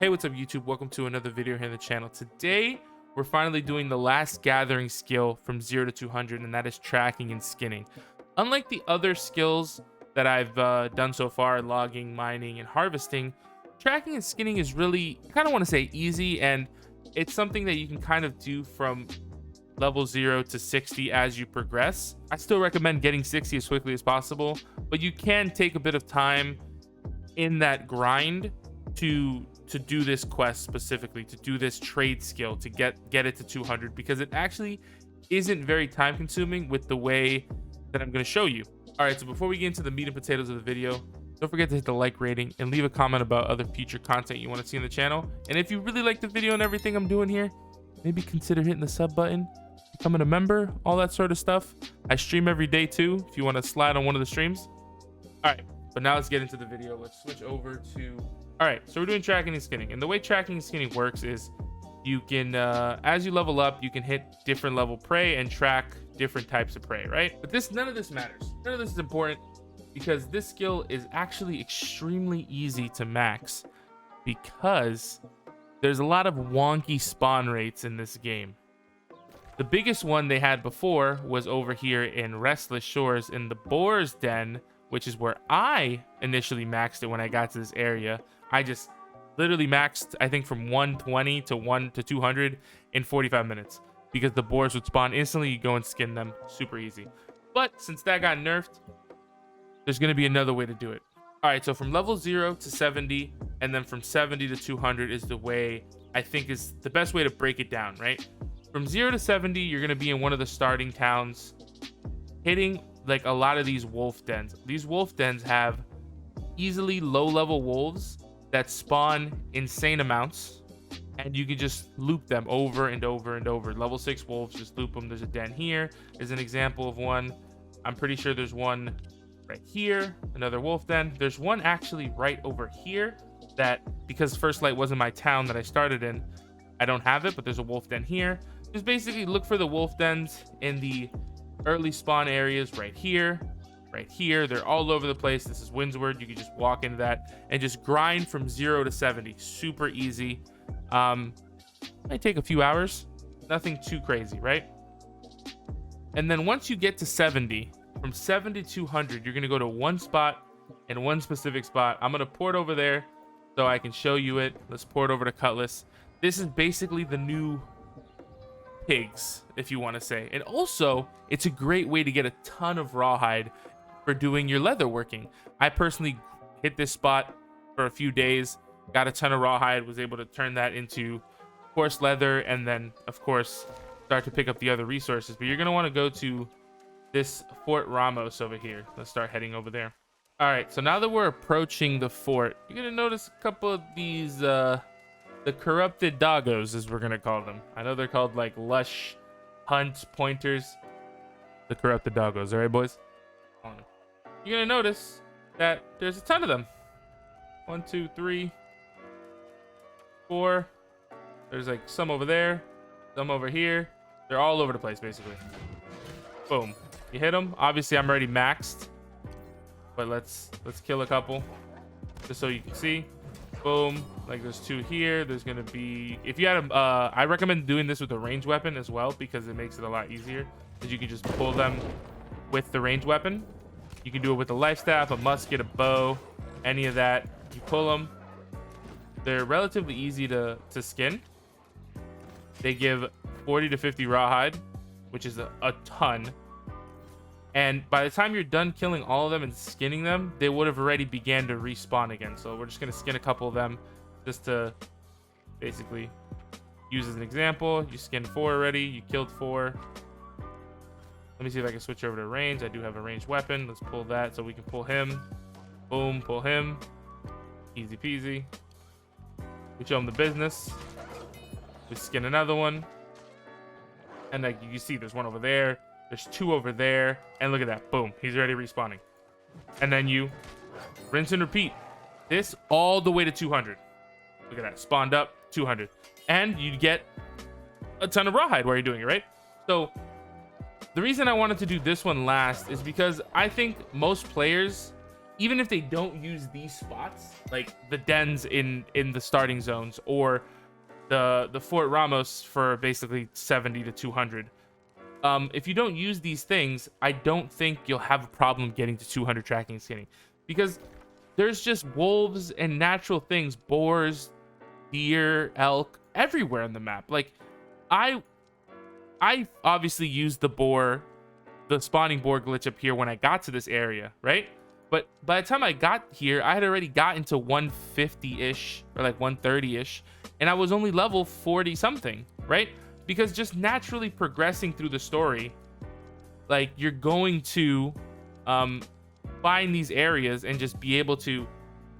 Hey, what's up YouTube? Welcome to another video here on the channel. Today, we're finally doing the last gathering skill from 0 to 200, and that is tracking and skinning. Unlike the other skills that I've done so far, logging, mining, and harvesting, tracking and skinning is really, I kind of want to say easy, and it's something that you can kind of do from level 0 to 60 as you progress. I still recommend getting 60 as quickly as possible, but you can take a bit of time in that grind to do this quest specifically, to do this trade skill, to get it to 200, because it actually isn't very time consuming with the way that I'm going to show you. All right, so before we get into the meat and potatoes of the video, don't forget to hit the like rating and leave a comment about other future content you want to see on the channel. And if you really like the video and everything I'm doing here, maybe consider hitting the sub button, becoming a member, all that sort of stuff. I stream every day too, if you want to slide on one of the streams. All right, but now let's get into the video. Let's switch over to... All right, so we're doing tracking and skinning. And the way tracking and skinning works is you can, as you level up, you can hit different level prey and track different types of prey, right? But none of this matters. None of this is important because this skill is actually extremely easy to max because there's a lot of wonky spawn rates in this game. The biggest one they had before was over here in Restless Shores in the Boar's Den, which is where I initially maxed it when I got to this area. I just literally maxed, I think, from 120 to 200 in 45 minutes because the boars would spawn instantly. You go and skin them super easy. But since that got nerfed, there's going to be another way to do it. All right, so from level 0 to 70 and then from 70 to 200 is the way I think is the best way to break it down, right? From 0 to 70, you're going to be in one of the starting towns hitting like a lot of these wolf dens. These wolf dens have easily low-level wolves that spawn insane amounts, and you can just loop them over and over and over. Level 6 wolves, just loop them. There's a den here. There's an example of one. I'm pretty sure there's one right here, another wolf den. There's one actually right over here that, because First Light wasn't my town that I started in, I don't have it, but there's a wolf den here. Just basically look for the wolf dens in the early spawn areas right here. Right here, they're all over the place. This is Windword. You can just walk into that and just grind from 0 to 70. Super easy. Might take a few hours. Nothing too crazy, right? And then once you get to 70, from 70 to 200, you're going to go to one spot and one specific spot. I'm going to port over there so I can show you it. Let's port over to Cutlass. This is basically the new pigs, if you want to say. And also, it's a great way to get a ton of rawhide for doing your leather working. I personally hit this spot for a few days, got a ton of rawhide, was able to turn that into coarse leather, and then of course start to pick up the other resources. But you're going to want to go to this Fort Ramos over here. Let's start heading over there. All right, so now that we're approaching the fort, you're going to notice a couple of these the corrupted doggos, as we're going to call them. I know they're called like lush hunt pointers. The corrupted doggos. All right, boys? You're going to notice that there's a ton of them. 1, 2, 3, 4. There's like some over there, some over here. They're all over the place, basically. Boom. You hit them. Obviously, I'm already maxed, but let's kill a couple just so you can see. Boom. Like there's 2 here. There's gonna be, if you had a I recommend doing this with a ranged weapon as well, because it makes it a lot easier, because you can just pull them with the ranged weapon. You can do it with a life staff, a musket, a bow, any of that. You pull them. They're relatively easy to skin. They give 40 to 50 rawhide, which is a ton. And by the time you're done killing all of them and skinning them, they would have already began to respawn again. So we're just going to skin a couple of them just to basically use as an example. You skinned 4 already. You killed 4. Let me see if I can switch over to range. I do have a ranged weapon. Let's pull that so we can pull him. Boom, pull him. Easy peasy. We show him the business. We skin another one. And like you can see, there's one over there. There's 2 over there. And look at that. Boom. He's already respawning. And then you rinse and repeat. This all the way to 200. Look at that. Spawned up 200. And you get a ton of rawhide while you're doing it, right? So the reason I wanted to do this one last is because I think most players even if they don't use these spots, like the dens in the starting zones, or the Fort Ramos for basically 70 to 200. If you don't use these things, I don't think you'll have a problem getting to 200 tracking and skinning, because there's just wolves and natural things, boars, deer, elk, everywhere on the map. Like, I obviously used the spawning boar glitch up here when I got to this area, right? But by the time I got here, I had already gotten to 150-ish or like 130-ish, and I was only level 40 something, right? Because just naturally progressing through the story, like, you're going to find these areas and just be able to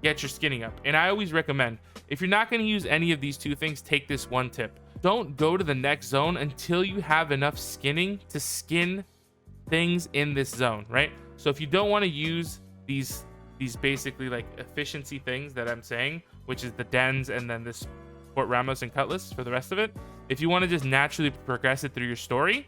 get your skinning up. And I always recommend, if you're not going to use any of these two things, take this one tip. Don't go to the next zone until you have enough skinning to skin things in this zone, right? So if you don't want to use these basically like efficiency things that I'm saying, which is the dens and then this Fort Ramos and Cutlass for the rest of it, if you want to just naturally progress it through your story,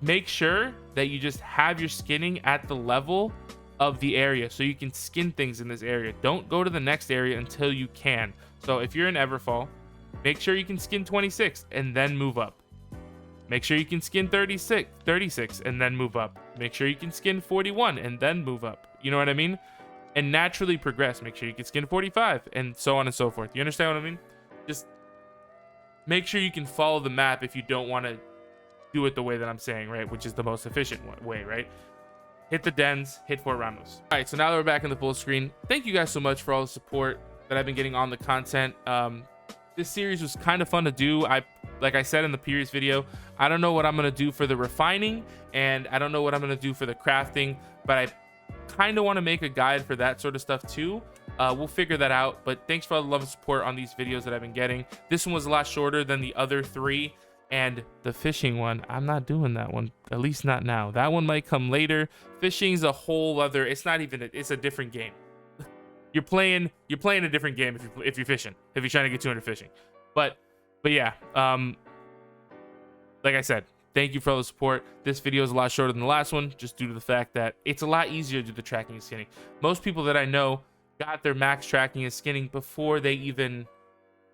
make sure that you just have your skinning at the level of the area so you can skin things in this area. Don't go to the next area until you can. So if you're in Everfall, make sure you can skin 26 and then move up. Make sure you can skin 36 and then move up. Make sure you can skin 41 and then move up. You know what I mean? And naturally progress. Make sure you can skin 45 and so on and so forth. You understand what I mean? Just make sure you can follow the map if you don't want to do it the way that I'm saying, right? Which is the most efficient way, right? Hit the dens, hit Fort Ramos. All right, so now that we're back in the full screen, thank you guys so much for all the support that I've been getting on the content. This series was kind of fun to do. Like I said in the previous video, I don't know what I'm gonna do for the refining, and I don't know what I'm gonna do for the crafting, but I kind of want to make a guide for that sort of stuff too. We'll figure that out. But thanks for all the love and support on these videos that I've been getting. This one was a lot shorter than the other three, and the fishing one, I'm not doing that one, at least not now. That one might come later. Fishing's a whole other, it's not even it's a different game. You're playing a different game if you're fishing, if you're trying to get 200 fishing. But yeah, like I said, thank you for all the support. This video is a lot shorter than the last one, just due to the fact that it's a lot easier to do the tracking and skinning. Most people that I know got their max tracking and skinning before they even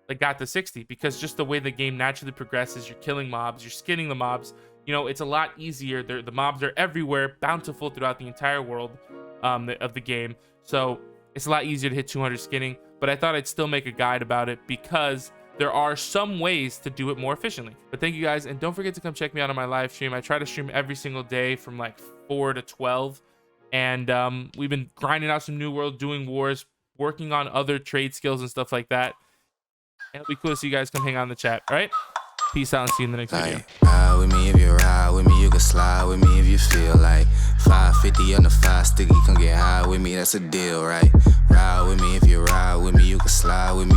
like got to 60, because just the way the game naturally progresses, you're killing mobs, you're skinning the mobs. You know, it's a lot easier. The mobs are everywhere, bountiful throughout the entire world of the game. So it's a lot easier to hit 200 skinning, but I thought I'd still make a guide about it because there are some ways to do it more efficiently. But thank you guys, and don't forget to come check me out on my live stream. I try to stream every single day from like 4 to 12, and we've been grinding out some new world, doing wars, working on other trade skills and stuff like that. And it'll be cool to see you guys come hang out in the chat. All right, peace out and see you in the next video. Ride with me if you ride with me, you can slide with me if you feel like 550 on the 5 sticky, come get high with me, that's a deal, right? Ride with me if you ride with me, you can slide with me.